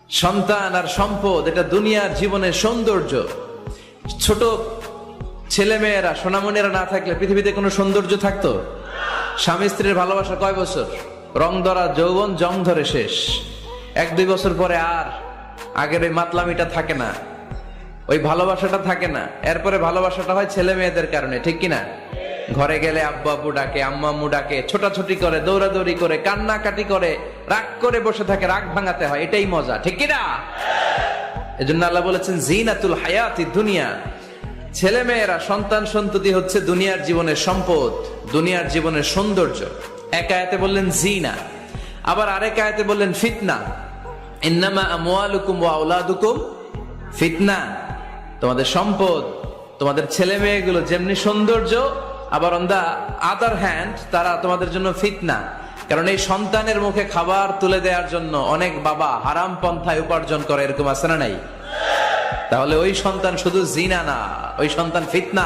সন্তান আর সম্পদ এটা দুনিয়ার জীবনের সৌন্দর্য। ছোট ছেলে মেয়েরা সোনামণিরা না থাকলে পৃথিবীতে কোনো সৌন্দর্য থাকতো? স্বামী স্ত্রীর ভালোবাসা কয় বছর? রং ধরা যৌবন জং ধরে শেষ। 1-2 বছর পরে আর আগের ওই মাতলামিটা থাকে না, ওই ভালোবাসাটা থাকে না। এরপরে ভালোবাসাটা হয় ছেলে মেয়েদের কারণে, ঠিক কিনা? ঘরে গেলে আব্বু আব্বু ডাকে, আম্মা আম্মু ডাকে, ছোটাছুটি করে, দৌড়াদৌড়ি করে, কান্নাকাটি করে, রাগ করে বসে থাকে, রাগ ভাঙাতে হয়, এটাই মজা, ঠিক কিনা? এজন্য আল্লাহ বলেছেন জিনাতুল হায়াতি দুনিয়া। ছেলে মেয়েরা, সন্তান সন্ততি হচ্ছে দুনিয়ার জীবনের সম্পদ, দুনিয়ার জীবনের সৌন্দর্য। এক আয়াতে বললেন জিনা, আবার আরেক আয়াতে বললেন ফিতনা। ইন্নামা আমওয়ালুকুম ওয়া আওলাদুকুম ফিতনা। তোমাদের সম্পদ, তোমাদের ছেলে মেয়েগুলো যেমনি সৌন্দর্য, আবার অন দা আদার হ্যান্ড তারা তোমাদের জন্য ফিতনা। কারণ এই সন্তানের মুখে খাবার তুলে দেওয়ার জন্য অনেক বাবা হারাম পন্থায় উপার্জন করে, এরকম আছে না নাই? তাহলে ওই সন্তান শুধু জিনা না, ওই সন্তান ফিতনা।